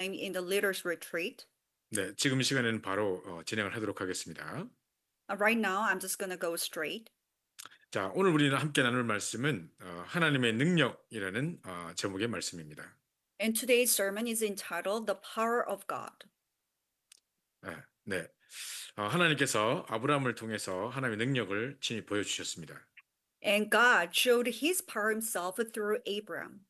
in the leaders retreat. 네, 지금 이 시간에는 바로 진행을 하도록 하겠습니다. Right now, I'm just going to go straight. 자, 오늘 우리는 함께 나눌 말씀은 하나님의 능력이라는 제목의 말씀입니다. And today's sermon is entitled The Power of God. 네, 네. 하나님께서 아브라함을 통해서 하나님의 능력을 친히 보여주셨습니다. And God showed his power himself through Abraham.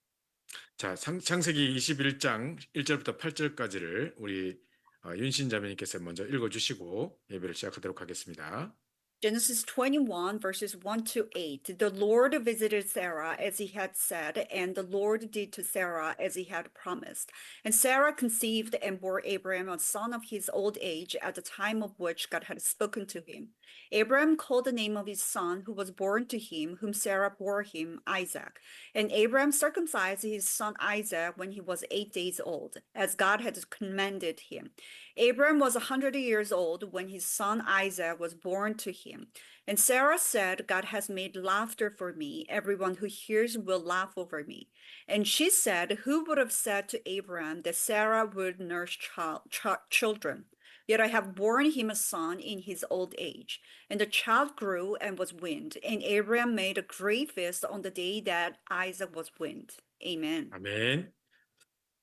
자, 창세기 21장 1절부터 8절까지를 우리 윤신 자매님께서 먼저 읽어주시고 예배를 시작하도록 하겠습니다. Genesis 21, verses 1 to 8. The Lord visited Sarah as he had said, and the Lord did to Sarah as he had promised. And Sarah conceived and bore Abraham a son of his old age at the time of which God had spoken to him. Abraham called the name of his son who was born to him, whom Sarah bore him, Isaac. And Abraham circumcised his son Isaac when he was 8 days old, as God had commanded him. Abraham was 100 years old when his son Isaac was born to him. And Sarah said, God has made laughter for me. Everyone who hears will laugh over me. And she said, who would have said to Abraham that Sarah would nurse children? Yet I have borne him a son in his old age. And the child grew and was weaned. And Abraham made a great feast on the day that Isaac was weaned. Amen. 아멘.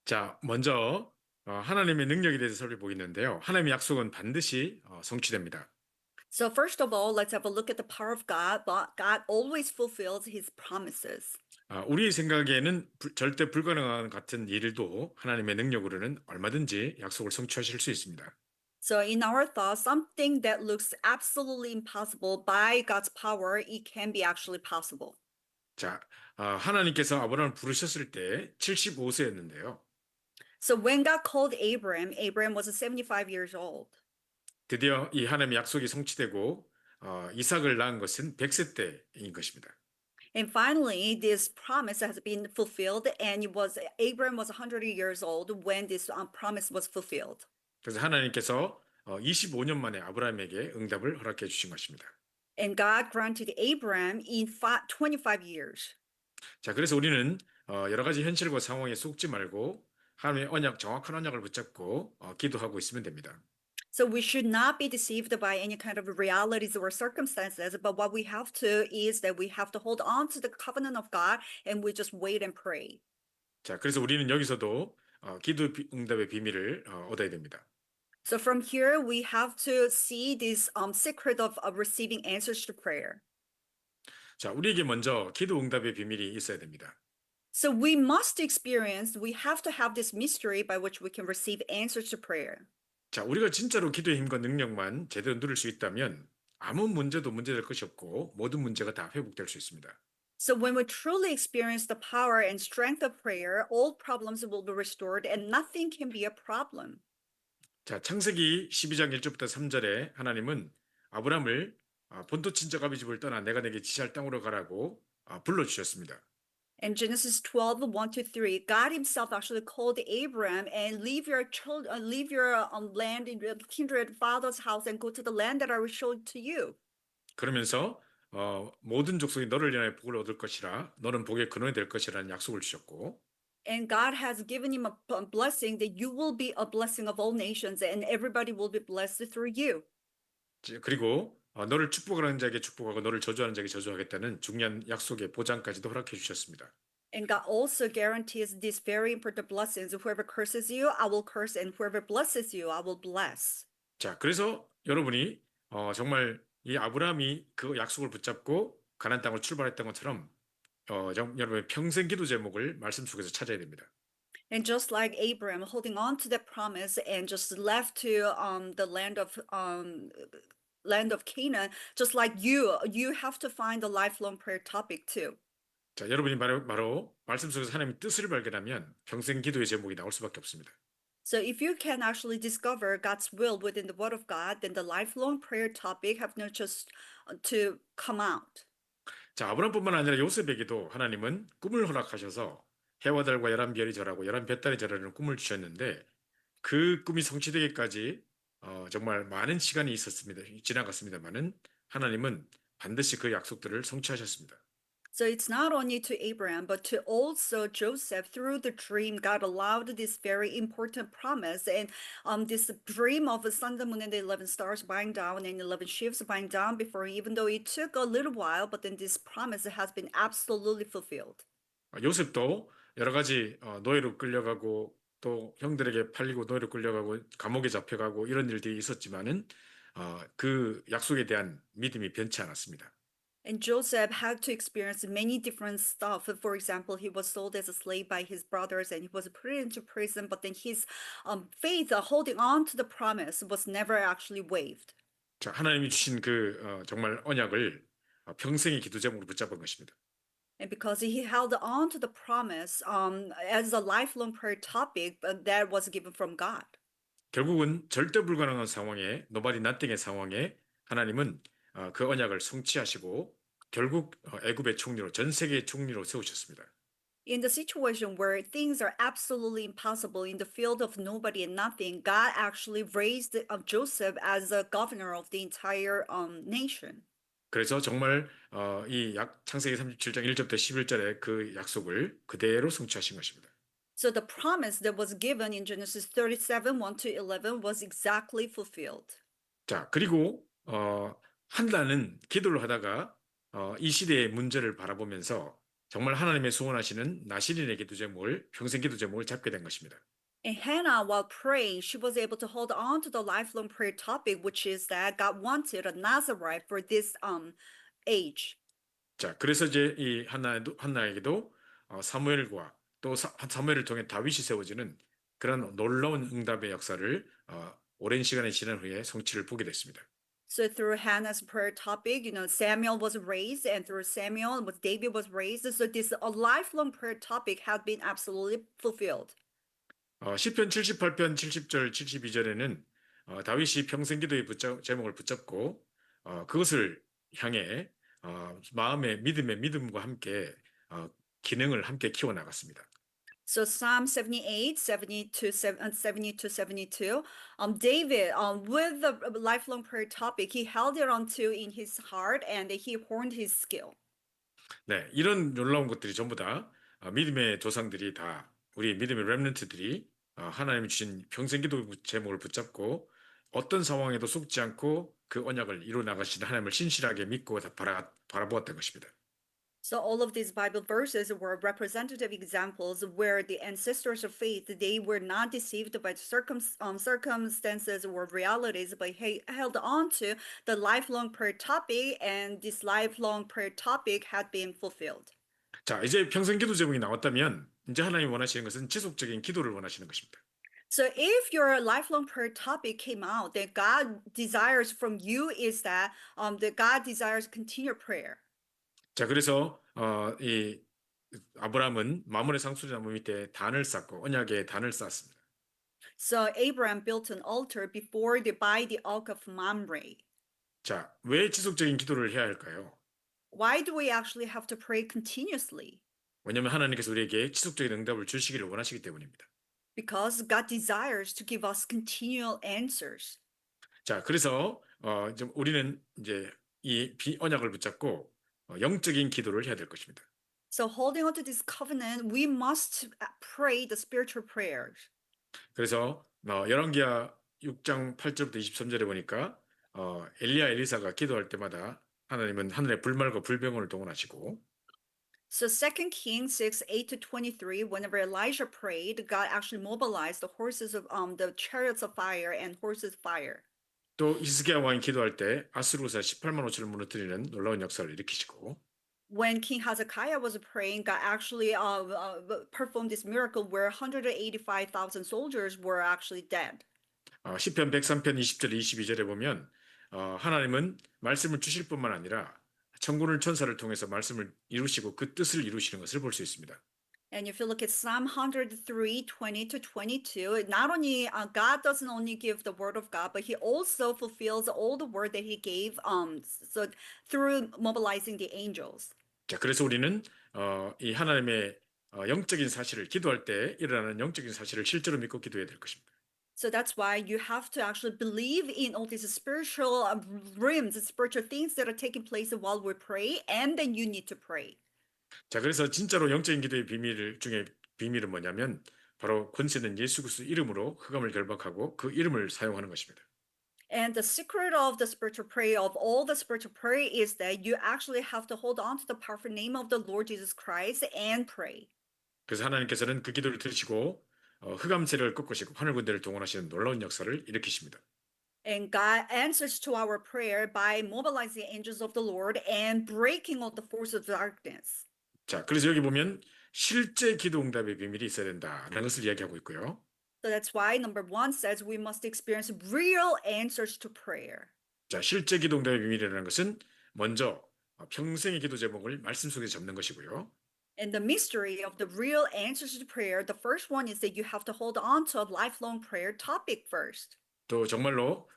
자, 먼저 하나님의 능력에 대해서 살펴보겠는데요. 하나님의 약속은 반드시 성취됩니다. So first of all, let's have a look at the power of God. But God always fulfills his promises. 우리 생각에는 절대 불가능한 같은 일도 하나님의 능력으로는 얼마든지 약속을 성취하실 수 있습니다. So in our thoughts, something that looks absolutely impossible by God's power, it can be actually possible. 자, 하나님께서 아브라함을 부르셨을 때 75세였는데요. So when God called Abraham, Abraham was 75 years old. 드디어 이 하나님의 약속이 성취되고 이삭을 낳은 것은 100세 때인 것입니다. And finally, this promise has been fulfilled, and Abraham was 100 years old when this promise was fulfilled. 그래서 하나님께서 25년 만에 아브라함에게 응답을 허락해 주신 것입니다. And God granted Abraham in 25 years. 자, 그래서 우리는 여러 가지 현실과 상황에 속지 말고 하나님의 언약, 정확한 언약을 붙잡고 기도하고 있으면 됩니다. So we should not be deceived by any kind of realities or circumstances, but what we have to is that we have to hold on to the covenant of God and we just wait and pray. 자, 그래서 우리는 여기서도 기도 응답의 비밀을 얻어야 됩니다. So from here, we have to see this secret of receiving answers to prayer. 자, 우리에게 먼저 기도 응답의 비밀이 있어야 됩니다. So we have to have this mystery by which we can receive answers to prayer. 자, 우리가 진짜로 기도의 힘과 능력만 제대로 누릴 수 있다면 아무 문제도 문제될 것이 없고 모든 문제가 다 회복될 수 있습니다. So when we truly experience the power and strength of prayer, all problems will be restored and nothing can be a problem. 자, 창세기 12장 1절부터 3절에 하나님은 아브라함을 본토 친척 아비 집을 떠나 내가 내게 지시할 땅으로 가라고 불러주셨습니다. In Genesis 12, 1 to 3, God himself actually called Abraham and leave your children, leave your land in your kindred father's house and go to the land that I will show to you. 그러면서 모든 족속이 너를 인하여 복을 얻을 것이라 너는 복의 근원이 될 것이라는 약속을 주셨고 And God has given him a blessing that you will be a blessing of all nations and everybody will be blessed through you. 그리고 너를 축복하는 자에게 축복하고 너를 저주하는 자에게 저주하겠다는 중요한 약속의 보장까지도 허락해 주셨습니다. And God also guarantees these very important blessings. Whoever curses you, I will curse, and whoever blesses you, I will bless. 자, 그래서 여러분이 정말 이 아브라함이 그 약속을 붙잡고 가나안 땅을 출발했던 것처럼 여러분의 평생 기도 제목을 말씀 속에서 찾아야 됩니다. And just like Abraham holding on to that promise and just left to the land of Canaan, just like you have to find a lifelong prayer topic too. 자, 여러분이 바로 말씀 속에서 하나님의 뜻을 발견하면 평생 기도의 제목이 나올 수밖에 없습니다. So if you can actually discover God's will within the Word of God, then the lifelong prayer topic have not just to come out. 자, 아브라함뿐만 아니라 요셉에게도 하나님은 꿈을 허락하셔서 해와 달과 열한 별이 절하고 열한 뱃달이 절하는 꿈을 주셨는데 그 꿈이 성취되기까지 정말 많은 시간이 있었습니다. 지나갔습니다만은 하나님은 반드시 그 약속들을 성취하셨습니다. So it's not only to Abraham, but to also Joseph. Through the dream, God allowed this very important promise. And this dream of the sun, the moon, and the 11 stars bowing down and 11 ships bowing down before, even though it took a little while, but then this promise has been absolutely fulfilled. 요셉도 여러 가지 노예로 끌려가고 또 형들에게 팔리고 노예로 끌려가고 감옥에 잡혀가고 이런 일들이 있었지만은 그 약속에 대한 믿음이 변치 않았습니다. And Joseph had to experience many different stuff. For example, he was sold as a slave by his brothers and he was put into prison, but then his faith, holding on to the promise, was never actually waived. 자, 하나님이 주신 그 정말 언약을 평생의 기도 제목으로 붙잡은 것입니다. And because he held on to the promise as a lifelong prayer topic that was given from God. 결국은 절대 불가능한 상황에 nobody nothing의 상황에 하나님은 그 언약을 성취하시고 결국 애굽의 총리로 전 세계의 총리로 세우셨습니다. In the situation where things are absolutely impossible in the field of nobody and nothing, God actually raised Joseph as a governor of the entire nation. 그래서 정말 이 창세기 37장 1절부터 11절의 그 약속을 그대로 성취하신 것입니다. So the promise that was given in Genesis 37, 1 to 11 was exactly fulfilled. 자, 그리고 한나는 기도를 하다가 이 시대의 문제를 바라보면서 정말 하나님의 소원하시는 나실인의 기도 제목을 평생 기도 제목을 잡게 된 것입니다. And Hannah, while praying, she was able to hold on to the lifelong prayer topic, which is that God wanted a Nazarite for this age. 자, 그래서 이제 이 한나에게도 사무엘과 또 사무엘을 통해 다윗이 세워지는 그런 놀라운 응답의 역사를 오랜 시간이 지난 후에 성취를 보게 됐습니다. So through Hannah's prayer topic, Samuel was raised, and through Samuel, David was raised. So this a lifelong prayer topic had been absolutely fulfilled. 시편 78편 70절 72절에는 다윗이 평생 기도의 제목을 붙잡고 그것을 향해 마음의 믿음과 함께 기능을 함께 키워 나갔습니다. So Psalm 78, 70 to 72, David, with the lifelong prayer topic, he held it onto in his heart and he honed his skill. 네, 이런 놀라운 것들이 전부 다 믿음의 조상들이 다 우리 믿음의 렘넌트들이 하나님이 주신 평생 기도 제목을 붙잡고 어떤 상황에도 속지 않고 그 언약을 이루어 나가시는 하나님을 신실하게 믿고 바라보았던 것입니다. So all of these Bible verses were representative examples where the ancestors of faith, they were not deceived by circumstances or realities, but held on to the lifelong prayer topic, and this lifelong prayer topic had been fulfilled. 자, 이제 평생 기도 제목이 나왔다면 이제 하나님이 원하시는 것은 지속적인 기도를 원하시는 것입니다. So if your lifelong prayer topic came out, that God desires from you is that God desires continued prayer. 자, 그래서 이 아브라함은 마므레 상수리나무 밑에 단을 쌓고 언약의 단을 쌓았습니다. So Abraham built an altar by the oak of Mamre. 자, 왜 지속적인 기도를 해야 할까요? Why do we actually have to pray continuously? 왜냐하면 하나님께서 우리에게 지속적인 응답을 주시기를 원하시기 때문입니다. Because God desires to give us continual answers. 자, 그래서 좀 우리는 이제 이 언약을 붙잡고 영적인 기도를 해야 될 것입니다. So holding on to this covenant, we must pray the spiritual prayers. 그래서 열왕기하 6장 8절부터 23절에 보니까 엘리야 엘리사가 기도할 때마다 하나님은 하늘의 불말과 불병원을 동원하시고 So 2 Kings 6, 8 to 23, whenever Elijah prayed, God actually mobilized the horses of the chariots of fire and horses of fire. 또 히스기야 왕이 기도할 때 아스루사 18만 5천을 무너뜨리는 놀라운 역사를 일으키시고 When King Hezekiah was praying, God actually performed this miracle where 185,000 soldiers were actually dead. 시편 103편 20절 22절에 보면 하나님은 말씀을 주실 뿐만 아니라 천군을 천사를 통해서 말씀을 이루시고 그 뜻을 이루시는 것을 볼 수 있습니다. And if you look at Psalm 103, 20 to 22, not only God doesn't only give the word of God, but he also fulfills all the word that he gave so through mobilizing the angels. 자, 그래서 우리는 이 하나님의 영적인 사실을 기도할 때 일어나는 영적인 사실을 실제로 믿고 기도해야 될 것입니다. So that's why you have to actually believe in all these spiritual realms, spiritual things that are taking place while we pray, and then you need to pray. 자, 그래서 진짜로 영적인 기도의 비밀 중에 비밀은 뭐냐면 바로 권세 있는 예수 그리스도 이름으로 흑암을 결박하고 그 이름을 사용하는 것입니다. And the secret of the spiritual prayer, of all the spiritual prayer, is that you actually have to hold on to the powerful name of the Lord Jesus Christ and pray. 그래서 하나님께서는 그 기도를 들으시고 흑암 세력을 꺾으시고 하늘 군대를 동원하시는 놀라운 역사를 일으키십니다. And God answers to our prayer by mobilizing the angels of the Lord and breaking all the force of darkness. 자, 그래서 여기 보면 실제 기도 응답의 비밀이 있어야 된다라는 것을 이야기하고 있고요. So that's why number one says we must experience real answers to prayer. 자, 실제 기도 응답의 비밀이라는 것은 먼저 평생의 기도 제목을 말씀 속에 잡는 것이고요. And the mystery of the real answers to prayer, the first one is that you have to hold on to a lifelong prayer topic first. 또 정말로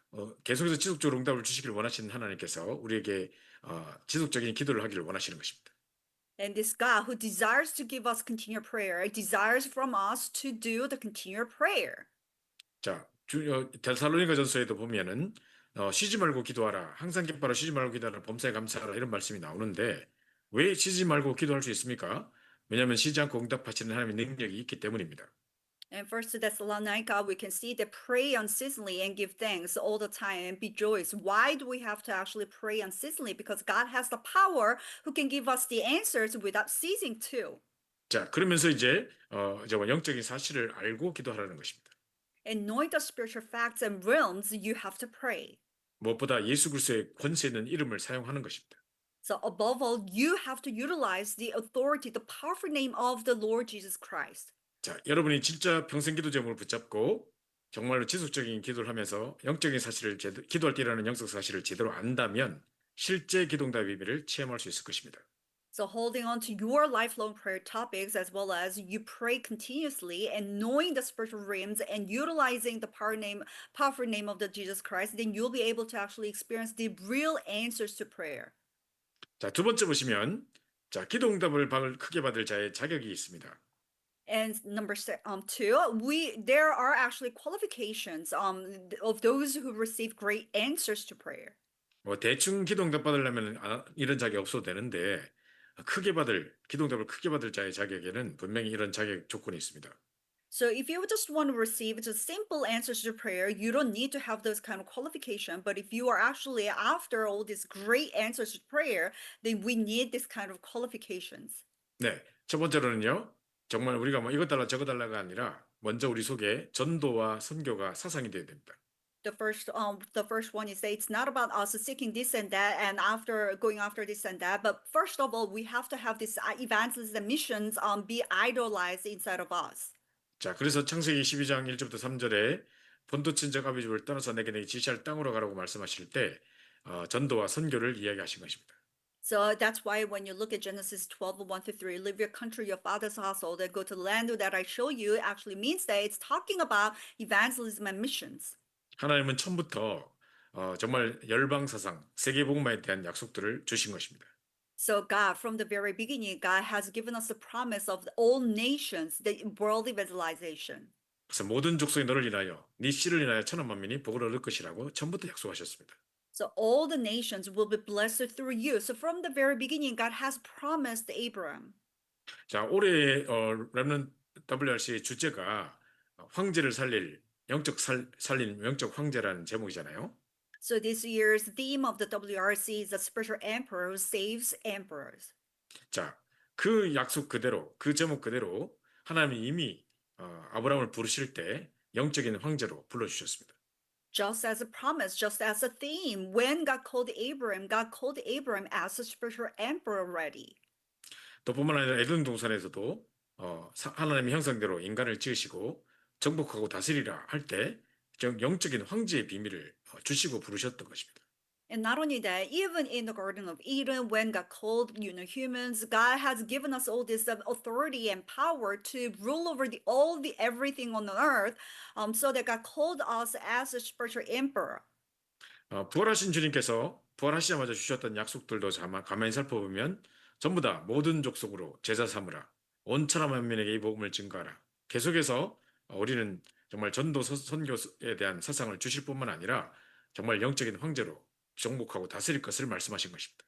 계속해서 지속적으로 응답을 주시기를 원하시는 하나님께서 우리에게 지속적인 기도를 하기를 원하시는 것입니다. And this God who desires to give us continual prayer, desires from us to do the continual prayer. 자, 데살로니가전서에도 보면은 쉬지 말고 기도하라. 항상 기뻐하라. 쉬지 말고 기도하라. 범사에 감사하라. 이런 말씀이 나오는데 왜 쉬지 말고 기도할 수 있습니까? 왜냐하면 쉬지 않고 응답하시는 하나님의 능력이 있기 때문입니다. And first Thessalonica, we can see that pray unceasingly and give thanks all the time and be joyous. Why do we have to actually pray unceasingly? Because God has the power who can give us the answers without ceasing to. 자, 그러면서 이제 정말 영적인 사실을 알고 기도하라는 것입니다. And knowing the spiritual facts and realms, you have to pray. 무엇보다 예수 그리스도의 권세 있는 이름을 사용하는 것입니다. So above all, you have to utilize the authority, the powerful name of the Lord Jesus Christ. 자, 여러분이 진짜 평생 기도 제목을 붙잡고 정말로 지속적인 기도를 하면서 영적인 사실을 기도할 때 일어나는 영적 사실을 제대로 안다면 실제 기도응답의 비밀을 체험할 수 있을 것입니다. So holding on to your lifelong prayer topics as well as you pray continuously and knowing the spiritual realms and utilizing the powerful name of the Jesus Christ, then you'll be able to actually experience the real answers to prayer. 자, 두 번째 보시면 자, 기도응답을 크게 받을 자의 자격이 있습니다. And two, there are actually qualifications of those who receive great answers to prayer. 뭐 대충 기도응답 받으려면 이런 자격이 없어도 되는데 기도응답을 크게 받을 자의 자격에는 분명히 이런 자격 조건이 있습니다. So if you just want to receive just simple answers to prayer, you don't need to have those kind of qualification. But if you are actually after all these great answers to prayer, then we need this kind of qualifications. 네, 첫 번째로는요. 정말 우리가 뭐 이것 달라 저것 달라가 아니라 먼저 우리 속에 전도와 선교가 사상이 되어야 됩니다. The first one is that it's not about us seeking this and that, and after going after this and that. But first of all, we have to have this evangelism and missions be idolized inside of us. 자, 그래서 창세기 12장 1절부터 3절에 본토 친정 아비 집을 떠나서 내게 지시할 땅으로 가라고 말씀하실 때 전도와 선교를 이야기하신 것입니다. So that's why when you look at Genesis 12, 1-3, leave your country, your father's household, and go to the land that I show you, it actually means that it's talking about evangelism and missions. 하나님은 처음부터 정말 열방 사상, 세계 복음화에 대한 약속들을 주신 것입니다. So God, from the very beginning, God has given us the promise of all nations, the world evangelization. 그래서 모든 족속이 너를 인하여 네 씨를 인하여 천한 만민이 복을 얻을 것이라고 처음부터 약속하셨습니다. So all the nations will be blessed through you. So from the very beginning, God has promised Abraham. 자, 올해 렘넌트 WRC의 주제가 황제를 살릴 살리는 영적 황제라는 제목이잖아요. So this year's theme of the WRC is the spiritual emperor who saves emperors. 자, 그 약속 그대로, 그 제목 그대로 하나님이 이미 아브라함을 부르실 때 영적인 황제로 불러주셨습니다. Just as a promise, just as a theme, when God called Abraham as a spiritual emperor already. 또 뿐만 아니라 에덴 동산에서도 하나님의 형상대로 인간을 지으시고 정복하고 다스리라 할 때 영적인 황제의 비밀을 주시고 부르셨던 것입니다. And not only that, even in the Garden of Eden, when God called humans, God has given us all this authority and power to rule over everything on the earth, so that God called us as a spiritual emperor. 부활하신 주님께서 부활하시자마자 주셨던 약속들도 가만히 살펴보면 전부 다 모든 족속으로 제자 삼으라. 온 천하 만민에게 이 복음을 증거하라. 계속해서 우리는 정말 전도 선교에 대한 사상을 주실 뿐만 아니라 정말 영적인 황제로 정복하고 다스릴 것을 말씀하신 것입니다.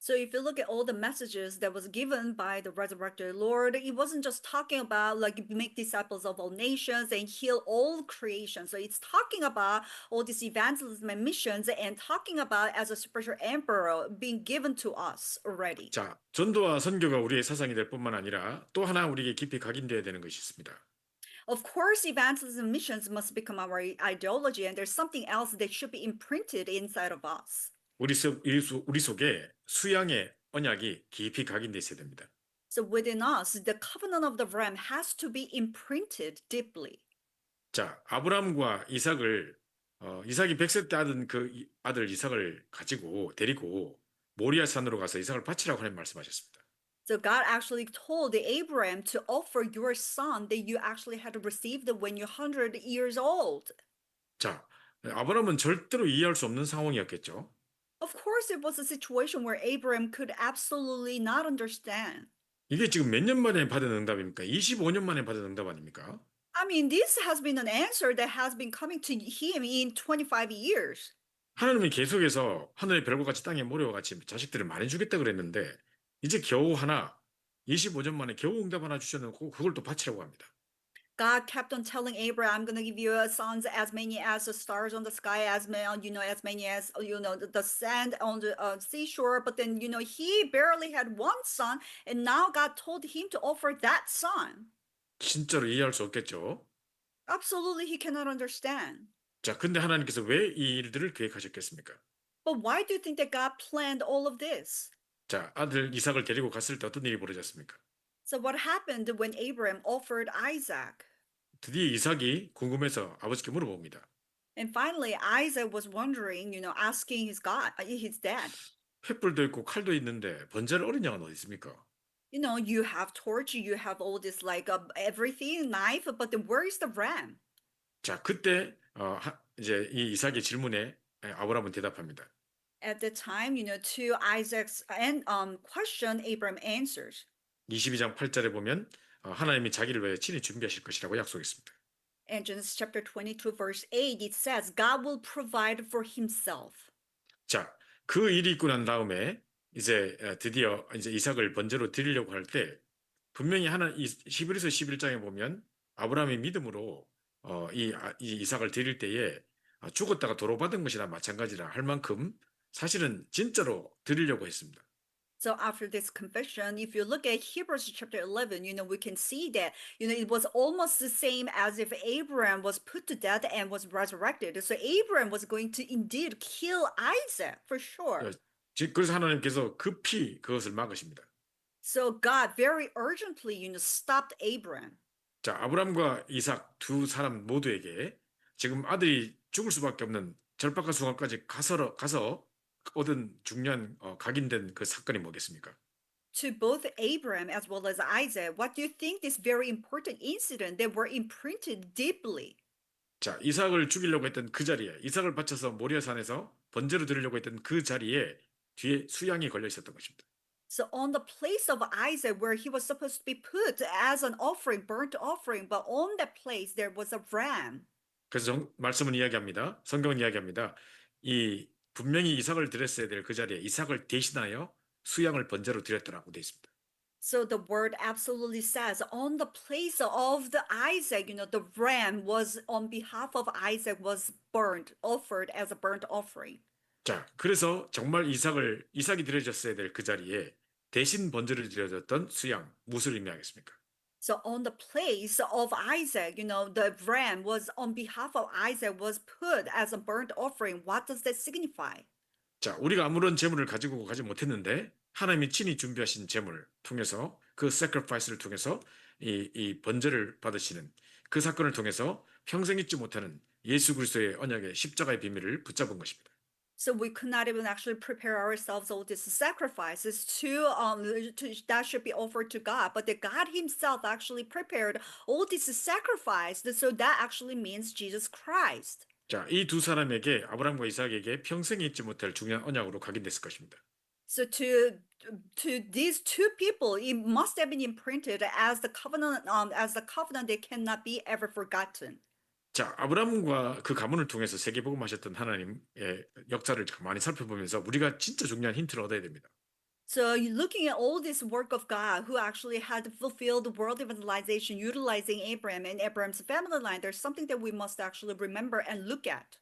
So if you look at all the messages that was given by the resurrected Lord, it wasn't just talking about like make disciples of all nations and heal all creation. So it's talking about all these evangelism and missions and talking about as a spiritual emperor being given to us already. 자, 전도와 선교가 우리의 사상이 될 뿐만 아니라 또 하나 우리에게 깊이 각인되어야 되는 것이 있습니다. Of course, evangelism and missions must become our ideology, and there's something else that should be imprinted inside of us. 우리 속에 수양의 언약이 깊이 각인되어 있어야 됩니다. So within us, the covenant of the Ram has to be imprinted deeply. 자, 아브라함과 이삭이 100세 때 아들 아들 이삭을 데리고 모리아 산으로 가서 이삭을 바치라고 하나님 말씀하셨습니다. So God actually told Abraham to offer your son that you actually had received when you're 100 years old. 자, 아브라함은 절대로 이해할 수 없는 상황이었겠죠. Of course, it was a situation where Abraham could absolutely not understand. 이게 지금 몇 년 만에 받은 응답입니까? 25년 만에 받은 응답 아닙니까? I mean, this has been an answer that has been coming to him in 25 years. 하나님이 계속해서 하늘의 별과 같이 땅의 모래와 같이 자식들을 많이 주겠다 그랬는데 이제 겨우 25년 만에 겨우 응답 하나 주셔놓고 그걸 또 바치라고 합니다. God kept on telling Abraham, I'm going to give you sons as many as the stars on the sky, as many, as many as, the sand on the seashore. But then, he barely had one son. And now God told him to offer that son. 진짜로 이해할 수 없겠죠. Absolutely, he cannot understand. 자, 근데 하나님께서 왜 이 일들을 계획하셨겠습니까? But why do you think that God planned all of this? 자, 아들 이삭을 데리고 갔을 때 어떤 일이 벌어졌습니까? So what happened when Abraham offered Isaac? 드디어 이삭이 궁금해서 아버지께 물어봅니다. And finally, Isaac was wondering, asking his dad, 횃불도 있고 칼도 있는데 번제를 어린 양은 어디 있습니까? you have torch, you have all this like everything, knife, but then where is the ram? 자, 그때 이제 이 이삭의 질문에 아브라함은 대답합니다. At the time, to Isaac's question, Abraham answers. 22장 8절에 보면 하나님이 자기를 위해 친히 준비하실 것이라고 약속했습니다. In Genesis chapter 22, verse 8, it says, God will provide for himself. 자, 그 일이 있고 난 다음에 이제 드디어 이제 이삭을 번제로 드리려고 할 때 분명히 히브리서 11장에 보면 아브라함의 믿음으로 이 이삭을 드릴 때에 죽었다가 도로받은 것이나 마찬가지라 할 만큼 사실은 진짜로 드리려고 했습니다. So after this confession, if you look at Hebrews chapter 11, we can see that, it was almost the same as if Abraham was put to death and was resurrected. So Abraham was going to indeed kill Isaac for sure. 그래서 하나님께서 급히 그것을 막으십니다. So God very urgently, stopped Abraham. 자, 아브라함과 이삭 두 사람 모두에게 지금 아들이 죽을 수밖에 없는 절박한 순간까지 가서 얻은 중요한 각인된 그 사건이 뭐겠습니까? To both Abraham as well as Isaac, what do you think this very important incident that were imprinted deeply? 자, 이삭을 죽이려고 했던 그 자리에 이삭을 바쳐서 모리아산에서 번제로 드리려고 했던 그 자리에 뒤에 수양이 걸려 있었던 것입니다. So on the place of Isaac where he was supposed to be put as an offering, burnt offering, but on that place there was a ram. 그래서 말씀은 이야기합니다. 성경은 이야기합니다. 분명히 이삭을 드렸어야 될 그 자리에 이삭을 대신하여 수양을 번제로 드렸더라고 되어 있습니다. So the word absolutely says on the place of the Isaac, the ram was on behalf of Isaac was offered as a burnt offering. 자, 그래서 정말 이삭이 드려졌어야 될 그 자리에 대신 번제를 드려졌던 수양, 무엇을 의미하겠습니까? So on the place of Isaac, the ram was on behalf of Isaac was put as a burnt offering. What does that signify? 자, 우리가 아무런 재물을 가지고 가지 못했는데 하나님이 친히 준비하신 재물을 통해서 그 sacrifice를 통해서 이 번제를 받으시는 그 사건을 통해서 평생 잊지 못하는 예수 그리스도의 언약의 십자가의 비밀을 붙잡은 것입니다. So we could not even actually prepare ourselves all these sacrifices that should be offered to God, but that God Himself actually prepared all these sacrifices. So that actually means Jesus Christ. 자, 이 두 사람에게 아브라함과 이삭에게 평생 잊지 못할 중요한 언약으로 각인됐을 것입니다. So to these two people, it must have been imprinted as the covenant that cannot be ever forgotten. 자, 아브라함과 그 가문을 통해서 세계복음하셨던 하나님의 역사를 많이 살펴보면서 우리가 진짜 중요한 힌트를 얻어야 됩니다. So you looking at all this work of God who actually had fulfilled world evangelization utilizing Abraham and Abraham's family line, there's something that we must actually remember and look at.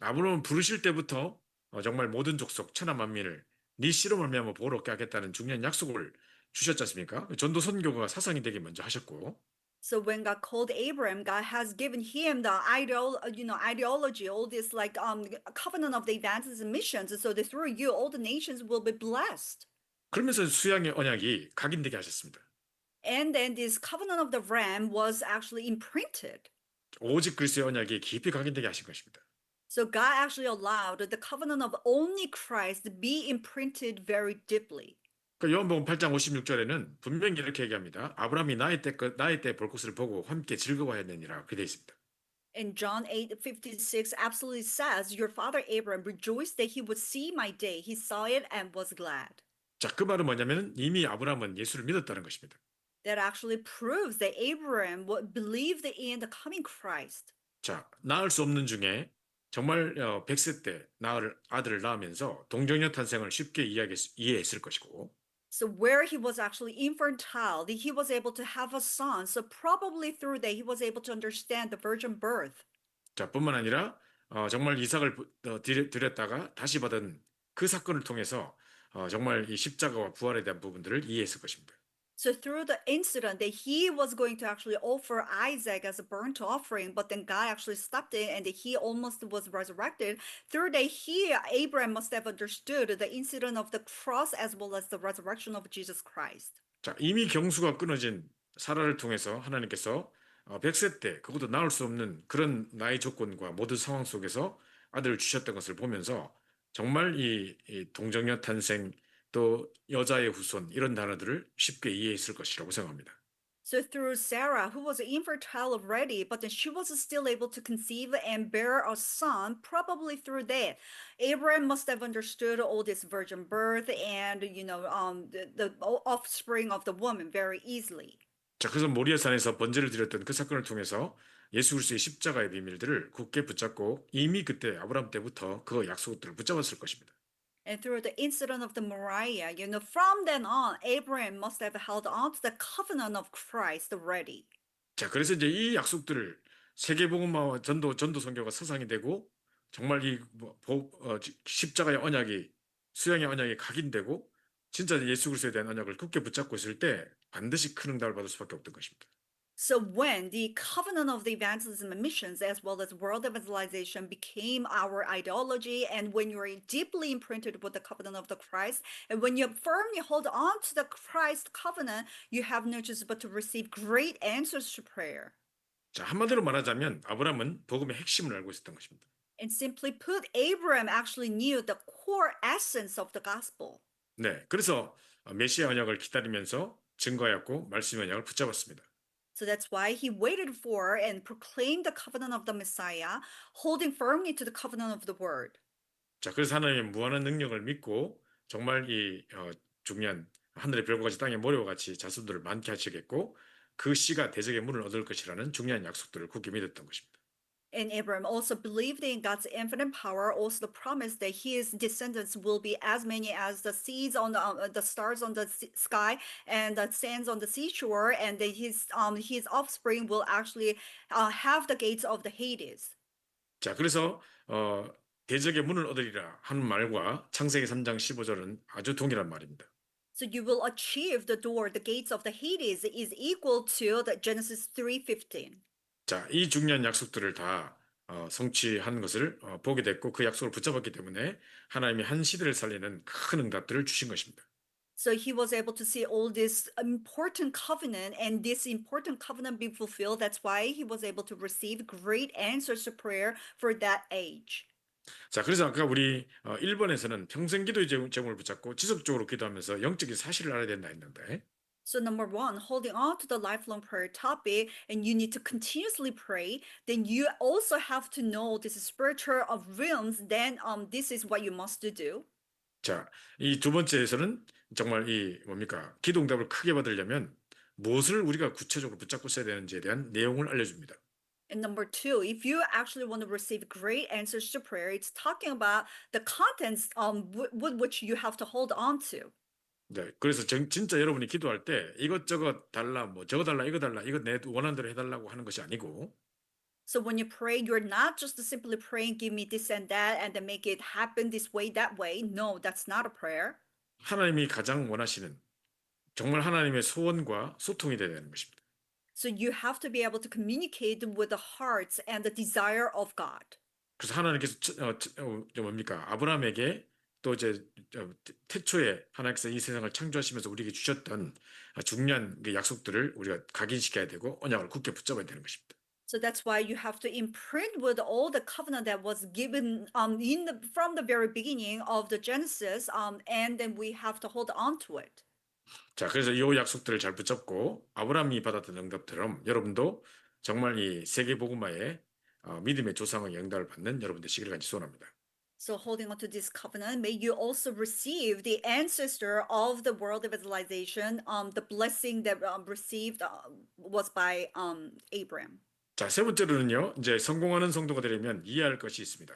아브라함은 부르실 때부터 정말 모든 족속 천하 만민을 네 씨로 말미암아 복을 얻게 하겠다는 중요한 약속을 주셨지 않습니까? 전도 선교가 사상이 되게 먼저 하셨고 So when God called Abraham, God has given him the ideology, all this like covenant of the evangelism missions. So that through you, all the nations will be blessed. 그러면서 수양의 언약이 각인되게 하셨습니다. And then this covenant of the ram was actually imprinted. 오직 그리스도의 언약이 깊이 각인되게 하신 것입니다. So God actually allowed the covenant of only Christ to be imprinted very deeply. 그 요한복음 8장 56절에는 분명히 이렇게 얘기합니다. 아브라함이 나의 때 볼 것을 보고 함께 즐거워하였느니라 그렇게 되어 있습니다. And John 8:56 absolutely says, Your father Abraham rejoiced that he would see my day. He saw it and was glad. 자, 그 말은 뭐냐면 이미 아브라함은 예수를 믿었다는 것입니다. That actually proves that Abraham believed in the coming Christ. 자, 낳을 수 없는 중에 정말 100세 때 아들을 낳으면서 동정녀 탄생을 쉽게 이해했을 것이고 So where he was actually infantile, he was able to have a son. So probably through that he was able to understand the virgin birth. 자, 뿐만 아니라 정말 이삭을 드렸다가 다시 받은 그 사건을 통해서 정말 이 십자가와 부활에 대한 부분들을 이해했을 것입니다. So through the incident that he was going to actually offer Isaac as a burnt offering, but then God actually stopped it and that he almost was resurrected. Through that Abraham must have understood the incident of the cross as well as the resurrection of Jesus Christ. 자, 이미 경수가 끊어진 사라를 통해서 하나님께서 100세 때 그것도 나올 수 없는 그런 나의 조건과 모든 상황 속에서 아들을 주셨던 것을 보면서 정말 이 동정녀 탄생 또 여자의 후손 이런 단어들을 쉽게 이해했을 것이라고 생각합니다. So through Sarah, who was infertile already, but then she was still able to conceive and bear a son, probably through that. Abraham must have understood all this virgin birth and, the offspring of the woman very easily. 자, 그래서 모리아산에서 번제를 드렸던 그 사건을 통해서 예수 그리스도의 십자가의 비밀들을 굳게 붙잡고 이미 그때 아브라함 때부터 그 약속들을 붙잡았을 것입니다. And through the incident of the Moriah, from then on, Abraham must have held on to the covenant of Christ already. 자, 그래서 이제 이 약속들을 세계복음화와 전도 선교가 사상이 되고 정말 십자가의 언약이 수양의 언약이 각인되고 진짜 예수 그리스도에 대한 언약을 굳게 붙잡고 있을 때 반드시 큰 응답을 받을 수밖에 없던 것입니다. So when the covenant of the evangelism and missions as well as world evangelization became our ideology, and when you are deeply imprinted with the covenant of the Christ, and when you firmly hold on to the Christ covenant, you have no choice but to receive great answers to prayer. 자, 한마디로 말하자면 아브라함은 복음의 핵심을 알고 있었던 것입니다. And simply put, Abraham actually knew the core essence of the gospel. 네, 그래서 메시아 언약을 기다리면서 증거하였고 말씀의 언약을 붙잡았습니다. So that's why he waited for and proclaimed the covenant of the Messiah, holding firmly to the covenant of the word. 자, 그래서 하나님의 무한한 능력을 믿고 정말 이 중요한 하늘의 별과 같이 땅의 모래와 같이 자손들을 많게 하시겠고 그 씨가 대적의 문을 얻을 것이라는 중요한 약속들을 굳게 믿었던 것입니다. And Abraham also believed in God's infinite power, also the promise that his descendants will be as many as the seeds on the stars on the sky and the sands on the seashore, and that his offspring will actually have the gates of the Hades. 자, 그래서 대적의 문을 얻으리라 하는 말과 창세기 3장 15절은 아주 동일한 말입니다. So you will achieve the door, the gates of the Hades is equal to the Genesis 3:15. 자, 이 중요한 약속들을 다 성취한 것을 보게 됐고 그 약속을 붙잡았기 때문에 하나님이 한 시대를 살리는 큰 응답들을 주신 것입니다. So he was able to see all this important covenant and this important covenant being fulfilled. That's why he was able to receive great answers to prayer for that age. 자, 그래서 아까 우리 1번에서는 평생 기도의 제목을 붙잡고 지속적으로 기도하면서 영적인 사실을 알아야 된다 했는데 So number one, holding on to the lifelong prayer topic, and you need to continuously pray. Then you also have to know this spiritual of realms. Then this is what you must do. 자, 이 두 번째에서는 정말 이 뭡니까? 기도 응답을 크게 받으려면 무엇을 우리가 구체적으로 붙잡고 써야 되는지에 대한 내용을 알려줍니다. And number two, if you actually want to receive great answers to prayer, it's talking about the contents with which you have to hold on to. 네, 그래서 진짜 여러분이 기도할 때 이것저것 달라, 뭐 저거 달라, 이거 달라, 이거 내 원하는 대로 해달라고 하는 것이 아니고 So when you pray, you're not just simply praying, give me this and that, and then make it happen this way, that way. No, that's not a prayer. 하나님이 가장 원하시는 정말 하나님의 소원과 소통이 되어야 되는 것입니다. So you have to be able to communicate with the hearts and the desire of God. 그래서 하나님께서 뭡니까? 아브라함에게 또 이제 태초에 하나님께서 이 세상을 창조하시면서 우리에게 주셨던 중요한 그 약속들을 우리가 각인시켜야 되고 언약을 굳게 붙잡아야 되는 것입니다. So that's why you have to imprint with all the covenant that was given from the very beginning of the Genesis, and then we have to hold on to it. 자, 그래서 이 약속들을 잘 붙잡고 아브라함이 받았던 응답처럼 여러분도 정말 이 세계 복음화의 믿음의 조상의 영달을 받는 여러분들 되시기를 간절히 소원합니다. So holding on to this covenant, may you also receive the ancestor of the world evangelization, the blessing that received was by Abraham. 자, 세 번째로는요, 이제 성공하는 성도가 되려면 이해할 것이 있습니다.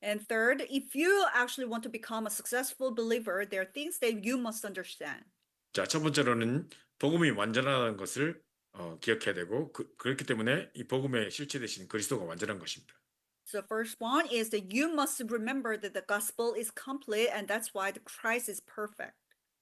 And third, if you actually want to become a successful believer, there are things that you must understand. 자, 첫 번째로는 복음이 완전하다는 것을 기억해야 되고 그렇기 때문에 이 복음의 실체 되신 그리스도가 완전한 것입니다. So first one is that you must remember that the gospel is complete, and that's why the Christ is perfect.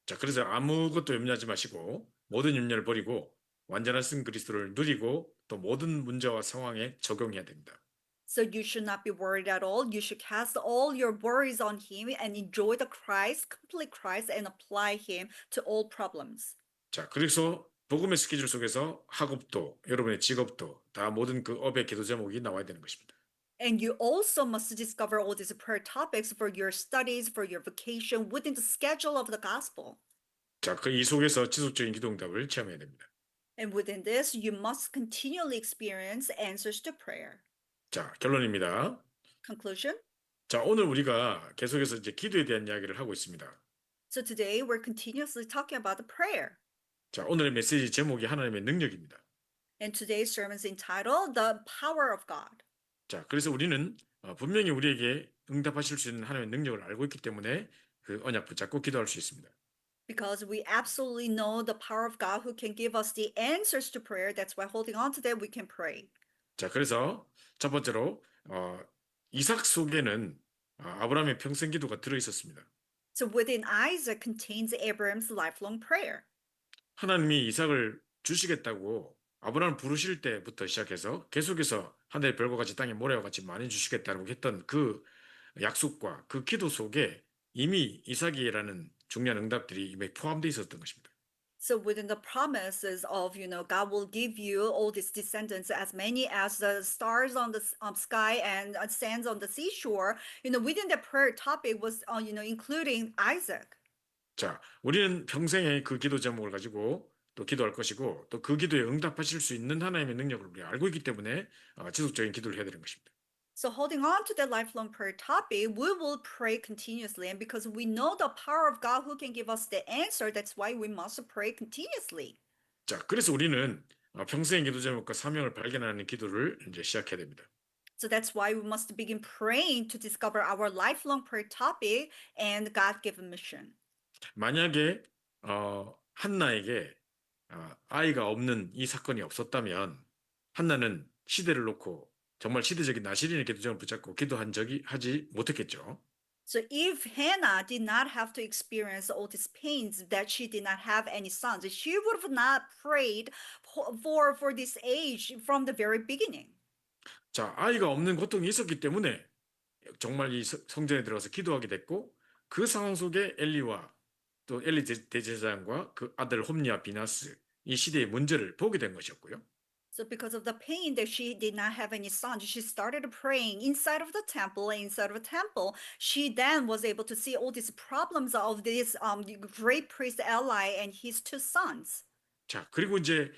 자, 그래서 아무것도 염려하지 마시고 모든 염려를 버리고 완전하신 그리스도를 누리고 또 모든 문제와 상황에 적용해야 됩니다. So you should not be worried at all. You should cast all your worries on him and enjoy the Christ, complete Christ, and apply him to all problems. 자, 그래서 복음의 스케줄 속에서 학업도 여러분의 직업도 다 모든 그 업의 기도 제목이 나와야 되는 것입니다. And you also must discover all these prayer topics for your studies, for your vocation within the schedule of the gospel. 자, 그 이 속에서 지속적인 기도 응답을 체험해야 됩니다. And within this, you must continually experience answers to prayer. 자, 결론입니다. Conclusion. 자, 오늘 우리가 계속해서 이제 기도에 대한 이야기를 하고 있습니다. So today we're continuously talking about the prayer. 자, 오늘의 메시지 제목이 하나님의 능력입니다. And today's sermon is entitled The Power of God. 자, 그래서 우리는 분명히 우리에게 응답하실 수 있는 하나님의 능력을 알고 있기 때문에 그 언약 붙잡고 기도할 수 있습니다. Because we absolutely know the power of God who can give us the answers to prayer. That's why holding on to that, we can pray. 자, 그래서 첫 번째로 이삭 속에는 아브라함의 평생 기도가 들어 있었습니다. So within Isaac contains Abraham's lifelong prayer. 하나님이 이삭을 주시겠다고 아브라함을 부르실 때부터 시작해서 계속해서 하늘의 별과 같이 땅의 모래와 같이 많이 주시겠다고 했던 그 약속과 그 기도 속에 이미 이삭이라는 중요한 응답들이 이미 포함되어 있었던 것입니다. So within the promises of, God will give you all these descendants as many as the stars on the sky and sands on the seashore, within the prayer topic was, including Isaac. 자, 우리는 평생의 그 기도 제목을 가지고 또 기도할 것이고 또 그 기도에 응답하실 수 있는 하나님의 능력을 우리가 알고 있기 때문에 지속적인 기도를 해야 되는 것입니다. So holding on to that lifelong prayer topic, we will pray continuously. And because we know the power of God who can give us the answer, that's why we must pray continuously. 자, 그래서 우리는 평생의 기도 제목과 사명을 발견하는 기도를 이제 시작해야 됩니다. So that's why we must begin praying to discover our lifelong prayer topic and God-given mission. 만약에 한나에게 아이가 없는 이 사건이 없었다면 한나는 시대를 놓고 정말 시대적인 나시린의 기도점을 붙잡고 하지 못했겠죠. So if Hannah did not have to experience all these pains that she did not have any sons, she would have not prayed for this age from the very beginning. 자, 아이가 없는 고통이 있었기 때문에 정말 이 성전에 들어가서 기도하게 됐고 그 상황 속에 엘리와 또 엘리 대제사장과 그 아들 홈리와 비나스 이 시대의 문제를 보게 된 것이었고요. So because of the pain that she did not have any sons, she started praying inside of the temple. And inside of the temple, she then was able to see all these problems of this great priest Eli and his two sons. 자, 그리고 이제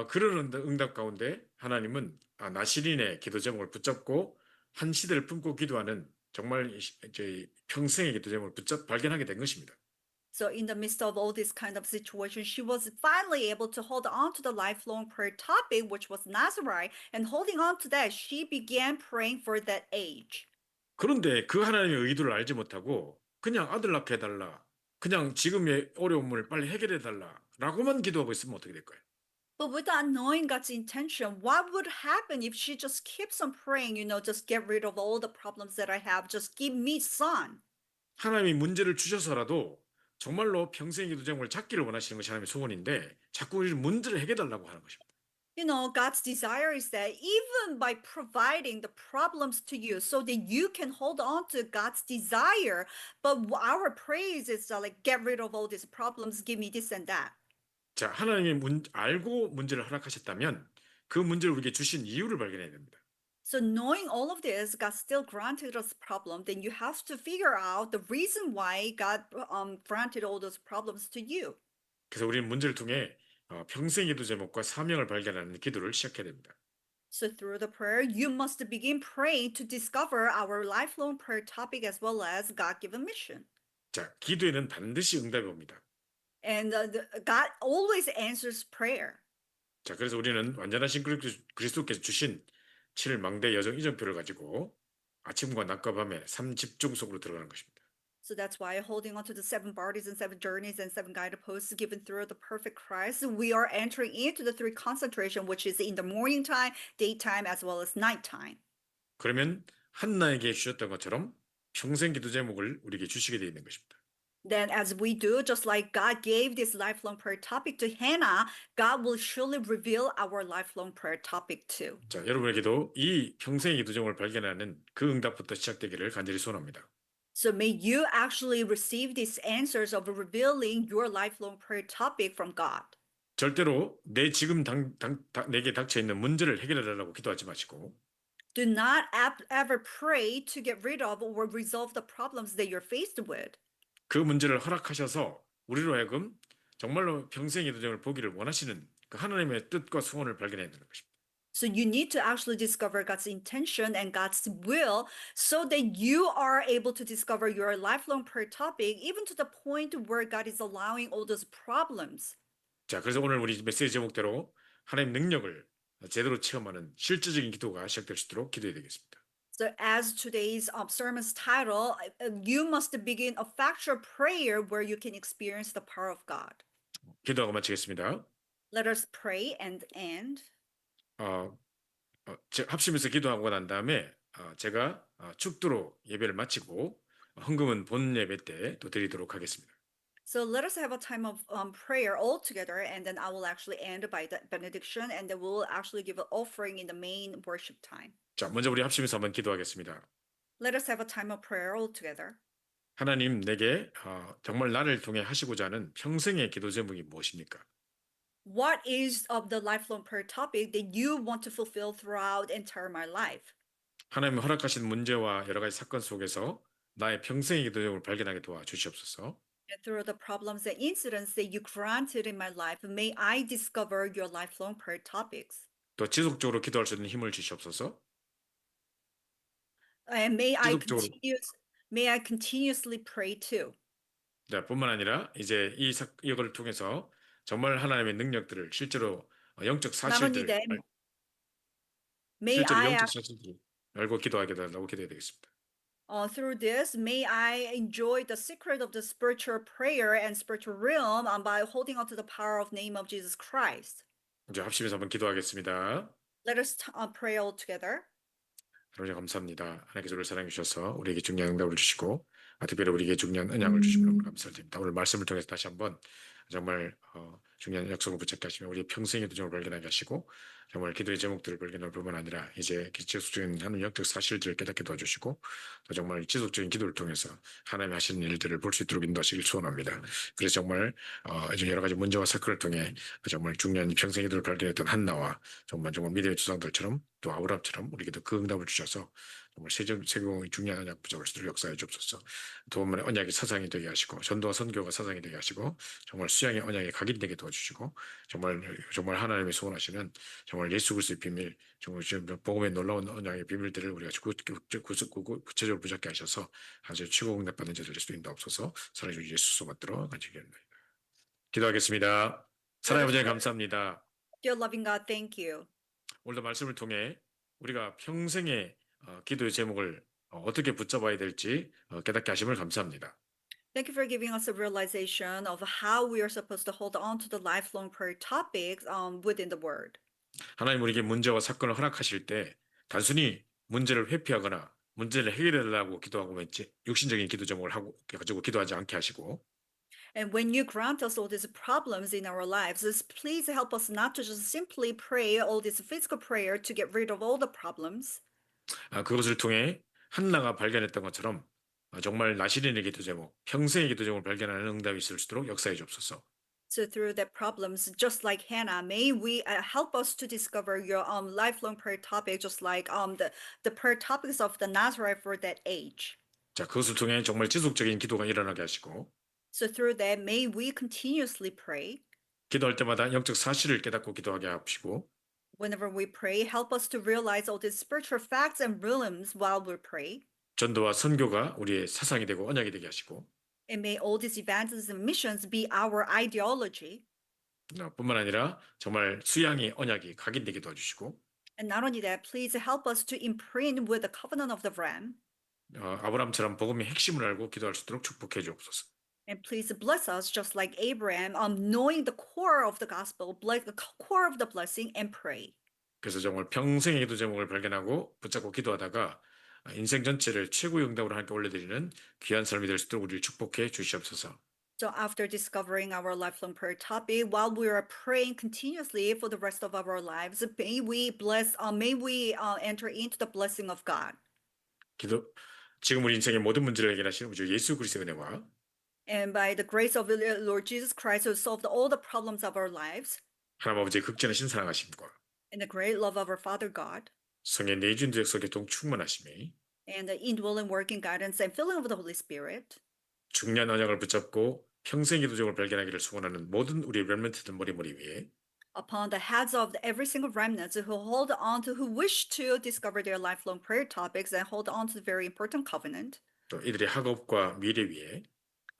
그런 응답 가운데 하나님은 나시린의 기도 제목을 붙잡고 한 시대를 품고 기도하는 정말 이제 평생의 기도 제목을 발견하게 된 것입니다. So in the midst of all this kind of situation, she was finally able to hold on to the lifelong prayer topic, which was Nazarite, and holding on to that, she began praying for that age. 그런데 그 하나님의 의도를 알지 못하고 그냥 아들 낳게 해달라. 그냥 지금의 어려움을 빨리 해결해 달라라고만 기도하고 있으면 어떻게 될까요? But without knowing God's intention, what would happen if she just keeps on praying, just get rid of all the problems that I have, just give me son? 하나님이 문제를 주셔서라도 정말로 평생의 기도제목을 찾기를 원하시는 것이 하나님의 소원인데 자꾸 우리 문제를 해결해 달라고 하는 것입니다. God's desire is that even by providing the problems to you so that you can hold on to God's desire, but our praise is like, get rid of all these problems, give me this and that. 자, 하나님이 알고 문제를 허락하셨다면 그 문제를 우리에게 주신 이유를 발견해야 됩니다. So knowing all of this, God still granted us problem, then you have to figure out the reason why God granted all those problems to you. 그래서 우리는 문제를 통해 평생 기도 제목과 사명을 발견하는 기도를 시작해야 됩니다. So through the prayer, you must begin praying to discover our lifelong prayer topic as well as God-given mission. 자, 기도에는 반드시 응답이 옵니다. And God always answers prayer. 자, 그래서 우리는 완전하신 그리스도께서 주신 7일 망대 여정 이정표를 가지고 아침과 낮과 밤에 3집중 속으로 들어가는 것입니다. So that's why holding on to the 7 bodies and 7 journeys and 7 guided posts given through the perfect Christ, we are entering into the 3 concentration, which is in the morning time, daytime, as well as nighttime. 그러면 한나에게 주셨던 것처럼 평생 기도 제목을 우리에게 주시게 되어 있는 것입니다. Then as we do, just like God gave this lifelong prayer topic to Hannah, God will surely reveal our lifelong prayer topic too. 자, 여러분에게도 이 평생의 기도 제목을 발견하는 그 응답부터 시작되기를 간절히 소원합니다. So may you actually receive these answers of revealing your lifelong prayer topic from God. 절대로 내 지금 내게 닥쳐 있는 문제를 해결해 달라고 기도하지 마시고 Do not ever pray to get rid of or resolve the problems that you're faced with. 그 문제를 허락하셔서 우리로 하여금 정말로 평생의 기도 제목을 보기를 원하시는 그 하나님의 뜻과 소원을 발견해야 되는 것입니다. So you need to actually discover God's intention and God's will so that you are able to discover your lifelong prayer topic, even to the point where God is allowing all those problems. 자, 그래서 오늘 우리 메시지 제목대로 하나님 능력을 제대로 체험하는 실제적인 기도가 시작될 수 있도록 기도해야 되겠습니다. So as today's sermon's title, you must begin a factual prayer where you can experience the power of God. 기도하고 마치겠습니다. Let us pray and end. 합심해서 기도하고 난 다음에 제가 축도로 예배를 마치고 헌금은 본 예배 때 또 드리도록 하겠습니다. So let us have a time of prayer all together, and then I will actually end by the benediction, and then we'll actually give an offering in the main worship time. 자, 먼저 우리 합심해서 한번 기도하겠습니다. Let us have a time of prayer all together. 하나님, 내게 정말 나를 통해 하시고자 하는 평생의 기도 제목이 무엇입니까? What is of the lifelong prayer topic that you want to fulfill throughout entire my life? 하나님 허락하신 문제와 여러 가지 사건 속에서 나의 평생의 기도 제목을 발견하게 도와주시옵소서. And through the problems and incidents that you granted in my life, may I discover your lifelong prayer topics. 또 지속적으로 기도할 수 있는 힘을 주시옵소서. And 지속적으로. may I continuously pray too. 네, 뿐만 아니라 이제 이걸 통해서 정말 하나님의 능력들을 실제로 영적 사실들을 실제로 영적 사실들을 알고 기도하게 달라고 기도해야 되겠습니다. Through this, may I enjoy the secret of the spiritual prayer and spiritual realm by holding on to the power of name of Jesus Christ. 이제 합심해서 한번 기도하겠습니다. Let us pray all together. 하나님 감사합니다. 하나님께서 우리를 사랑해 주셔서 우리에게 중요한 응답을 주시고 특별히 우리에게 중요한 언약을 주시면 너무 감사드립니다. 오늘 말씀을 통해서 다시 한번 정말 중요한 약속을 붙잡게 하시며 우리의 평생의 도전을 발견하게 하시고 정말 기도의 제목들을 발견할 뿐만 아니라 이제 지속적인 하나님 영적 사실들을 깨닫게 도와주시고 또 정말 지속적인 기도를 통해서 하나님이 하시는 일들을 볼 수 있도록 인도하시길 소원합니다. 그래서 정말 이제 여러 가지 문제와 사건을 통해 정말 중요한 평생의 기도를 발견했던 한나와 정말 믿음의 조상들처럼 또 아브라함처럼 우리에게도 그 응답을 주셔서 정말 세계공의 중요한 언약 부족을 수도 역사해 주옵소서. 도움만의 언약이 사상이 되게 하시고 전도와 선교가 사상이 되게 하시고 정말 수양의 언약이 각인되게 도와주시고 정말 하나님의 소원하시는 정말 예수 그리스도의 비밀, 정말 복음의 놀라운 언약의 비밀들을 우리가 구체적으로 붙잡게 하셔서 아주 최고 응답받는 자들 될 수 있옵소서. 사랑해 주신 예수 소만들어 간직합니다. 기도하겠습니다. 사랑의 아버지 감사합니다. Dear loving God, thank you. 오늘도 말씀을 통해 우리가 평생의 기도의 제목을 어떻게 붙잡아야 될지 깨닫게 하심을 감사합니다. Thank you for giving us a realization of how we are supposed to hold on to the lifelong prayer topics within the Word. 하나님 우리에게 문제와 사건을 허락하실 때 단순히 문제를 회피하거나 문제를 해결해달라고 기도하고 왠지 육신적인 기도 제목을 하고 가지고 기도하지 않게 하시고 And when you grant us all these problems in our lives, please help us not to just simply pray all this physical prayer to get rid of all the problems. 그것을 통해 한나가 발견했던 것처럼 정말 나시린의 기도 제목, 평생의 기도 제목을 발견하는 응답이 있을 수 있도록 역사해 주옵소서. So through the problems, just like Hannah, may we help us to discover your lifelong prayer topic, just like the prayer topics of the Nazareth for that age. 자, 그것을 통해 정말 지속적인 기도가 일어나게 하시고 So through that, may we continuously pray. 기도할 때마다 영적 사실을 깨닫고 기도하게 하시고 Whenever we pray, help us to realize all these spiritual facts and rhythms while we pray. 전도와 선교가 우리의 사상이 되고 언약이 되게 하시고 And may all these evangelism missions be our ideology. 뿐만 아니라 정말 수양이 언약이 각인되게 도와주시고 And not only that, please help us to imprint with the covenant of the Ram. 아브라함처럼 복음의 핵심을 알고 기도할 수 있도록 축복해 주옵소서. And please bless us just like Abraham, knowing the core of the gospel, the core of the blessing, and pray. 그래서 정말 평생의 기도 제목을 발견하고 붙잡고 기도하다가 인생 전체를 최고의 응답으로 하나님께 올려드리는 귀한 삶이 될 수 있도록 우리를 축복해 주시옵소서. So after discovering our lifelong prayer topic, while we are praying continuously for the rest of our lives, may we enter into the blessing of God. 지금 우리 인생의 모든 문제를 해결하시는 우리 주 예수 그리스도의 은혜와 And by the grace of the Lord Jesus Christ, who solved all the problems of our lives, 하나님 아버지의 극진하신 사랑하심과 and the great love of our Father God, 성의 내주인도 역사 교통 충만하심이 and the indwelling working guidance and filling of the Holy Spirit, 중요한 언약을 붙잡고 평생 기도 제목을 발견하기를 소원하는 모든 우리 렘넌트들 머리 위에 upon the heads of every single remnant who wish to discover their lifelong prayer topics and hold on to the very important covenant, 또 이들의 학업과 미래 위에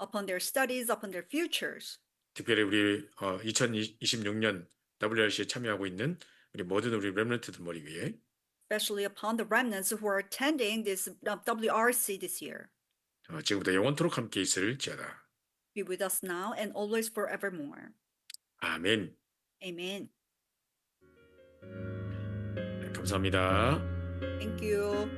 upon their studies, upon their futures, 특별히 우리 2026년 WRC에 참여하고 있는 우리 모든 우리 렘넌트들 머리 위에 especially upon the remnants who are attending this WRC this year. 지금부터 영원토록 함께 있을지어다. Be with us now and always forevermore. 아멘. Amen. 네, 감사합니다. Thank you.